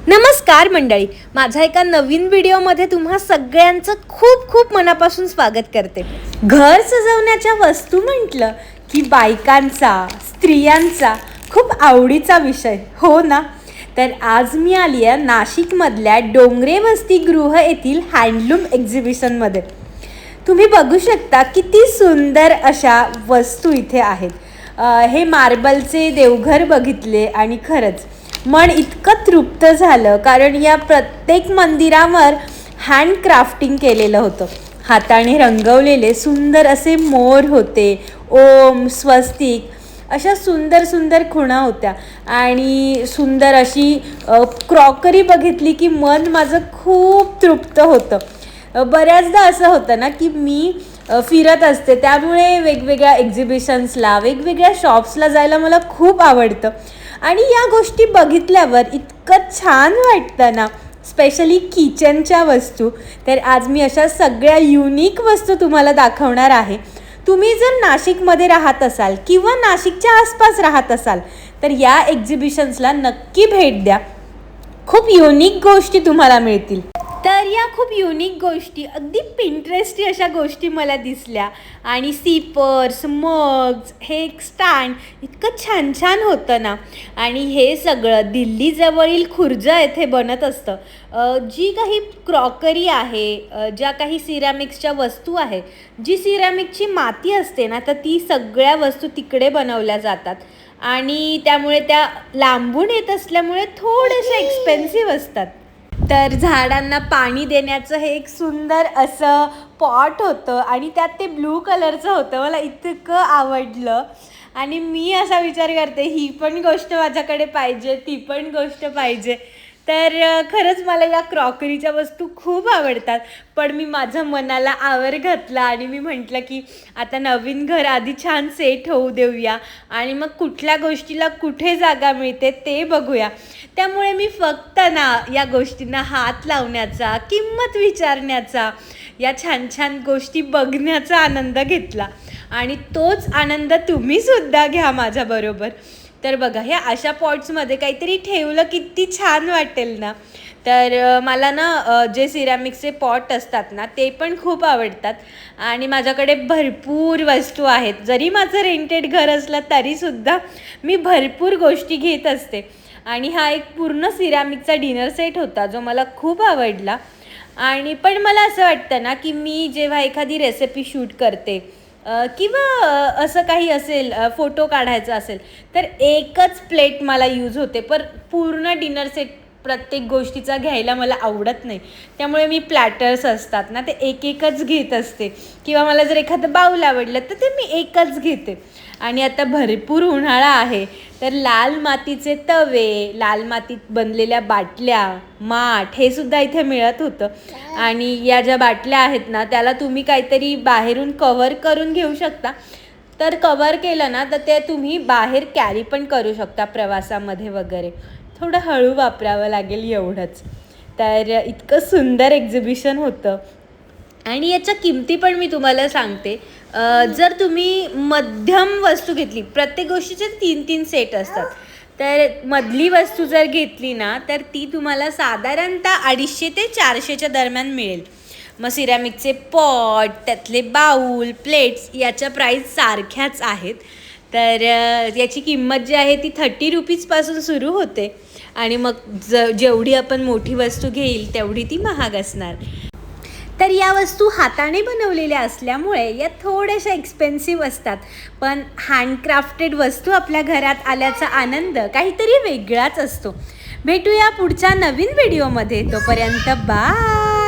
नमस्कार मंडळी, माझ्या एका नवीन व्हिडिओमध्ये तुम्हा सगळ्यांचं खूप खूप मनापासून स्वागत करते. घर सजवण्याच्या वस्तू म्हटलं की बायकांचा, स्त्रियांचा खूप आवडीचा विषय हो ना. तर आज मी आली आहे नाशिकमधल्या डोंगरे वसतिगृह येथील हँडलूम एक्झिबिशनमध्ये. तुम्ही बघू शकता किती सुंदर अशा वस्तू इथे आहेत. हे मार्बलचे देवघर बघितले आणि खरंच मन इतकं तृप्त झालं, कारण या प्रत्येक मंदिरावर हँडक्राफ्टिंग केलेलं होतं. हाताने रंगवलेले सुंदर असे मोर होते, ओम, स्वस्तिक अशा सुंदर सुंदर खुणा होत्या आणि सुंदर अशी क्रॉकरी बघितली की मन माझं खूप तृप्त होतं. बऱ्याचदा असं होतं ना की मी फिरत असते, त्यामुळे वेगवेगळ्या एक्झिबिशन्सला, वेगवेगळ्या शॉप्सला जायला मला खूप आवडतं आणि या गोष्टी बघितल्यावर इतकं छान वाटतं ना, स्पेशली किचनच्या वस्तू. तर आज मी अशा सगळ्या युनिक वस्तू तुम्हाला दाखवणार आहे. तुम्ही जर नाशिकमध्ये राहत असाल किंवा नाशिकच्या आसपास राहत असाल तर या एक्झिबिशन्सला नक्की भेट द्या. खूप युनिक गोष्टी तुम्हाला मिळतील. तर या खूप युनिक गोष्टी, अगदी पिंटरेस्टी अशा गोष्टी मला दिसल्या आणि सीपर्स, मग्स, हे एक स्टँड इतकं छान छान होतं ना. आणि हे सगळं दिल्लीजवळील खुर्जा येथे बनत असतं. जी काही क्रॉकरी आहे, ज्या काही सिरॅमिक्सच्या वस्तू आहे, जी सिरॅमिकची माती असते ना, तर ती सगळ्या वस्तू तिकडे बनवल्या जातात आणि त्यामुळे त्या लांबून येत असल्यामुळे थोडेसे एक्सपेन्सिव्ह असतात. तर झाडांना पाणी देण्याचं हे एक सुंदर असं पॉट होतं आणि त्यात ते ब्लू कलरचं होतं. मला इतकं आवडलं आणि मी असा विचार करते ही पण गोष्ट माझ्याकडे पाहिजे, ती पण गोष्ट पाहिजे. तर खरंच मला या क्रॉकरीच्या वस्तू खूप आवडतात. पण मी माझ्या मनाला आवर घातला आणि मी म्हटलं की आता नवीन घर आधी छान सेट होऊ देऊया आणि मग कुठल्या गोष्टीला कुठे जागा मिळते ते बघूया. त्यामुळे मी फक्त ना या गोष्टींना हात लावण्याचा, किंमत विचारण्याचा, या छान छान गोष्टी बघण्याचा आनंद घेतला आणि तोच आनंद तुम्हीसुद्धा घ्या माझ्याबरोबर. तर बघा, ह्या अशा पॉट्समध्ये काहीतरी ठेवलं किती छान वाटेल ना. तर मला ना जे सिरॅमिकचे पॉट असतात ना ते पण खूप आवडतात आणि माझ्याकडे भरपूर वस्तू आहेत. जरी माझं रेंटेड घर असलं तरीसुद्धा मी भरपूर गोष्टी घेत असते आणि हा एक पूर्ण सिरॅमिकचा डिनर सेट होता जो मला खूप आवडला. आणि पण मला असं वाटतं ना की मी जेव्हा एखादी रेसिपी शूट करते किंवा असं काही असेल, फोटो काढायचा असेल, तर एकच प्लेट मला यूज होते. पण पूर्ण डिनर सेट प्रत्येक गोष्टीचा घ्यायला मला आवडत नाही. त्यामुळे मी प्लॅटर्स असतात ना ते एक एकच घेत असते किंवा मला जर एखादं बाऊल आवडलं तर ते मी एकच घेते. आणि आता भरपूर उन्हाळा आहे तर लाल मातीचे तवे, लाल मातीत बनलेल्या बाटल्या, माठ हे सुद्धा इथे मिळत होतं. आणि या ज्या बाटल्या आहेत ना त्याला तुम्ही काहीतरी बाहेरून कव्हर करून घेऊ शकता. तर कव्हर केलं ना तर ते तुम्ही बाहेर कॅरी पण करू शकता प्रवासामध्ये वगैरे. थोडं हळू वापरावं लागेल एवढंच. तर इतकं सुंदर एक्झिबिशन होतं आणि याच्या किमती पण मी तुम्हाला सांगते. जर तुम्ही मध्यम वस्तू घेतली, प्रत्येक गोष्टीचे 3-3 सेट असतात, तर मधली वस्तू जर घेतली ना तर ती तुम्हाला साधारणतः 250 ते 400च्या दरम्यान मिळेल. मग सिरॅमिकचे पॉट, त्यातले बाऊल, प्लेट्स याच्या प्राईस सारख्याच आहेत. तर याची किंमत जी आहे ती 30 रुपीजपासून सुरू होते आणि मग जेवढी आपण मोठी वस्तू घेईल तेवढी ती महाग असणार. तर या वस्तू हाताने बनवलेल्या असल्यामुळे या थोड्याशा एक्सपेन्सिव्ह असतात. पण हँडक्राफ्टेड वस्तू आपल्या घरात आल्याचा आनंद काहीतरी वेगळाच असतो. भेटूया पुढच्या नवीन व्हिडिओमध्ये. तोपर्यंत बाय.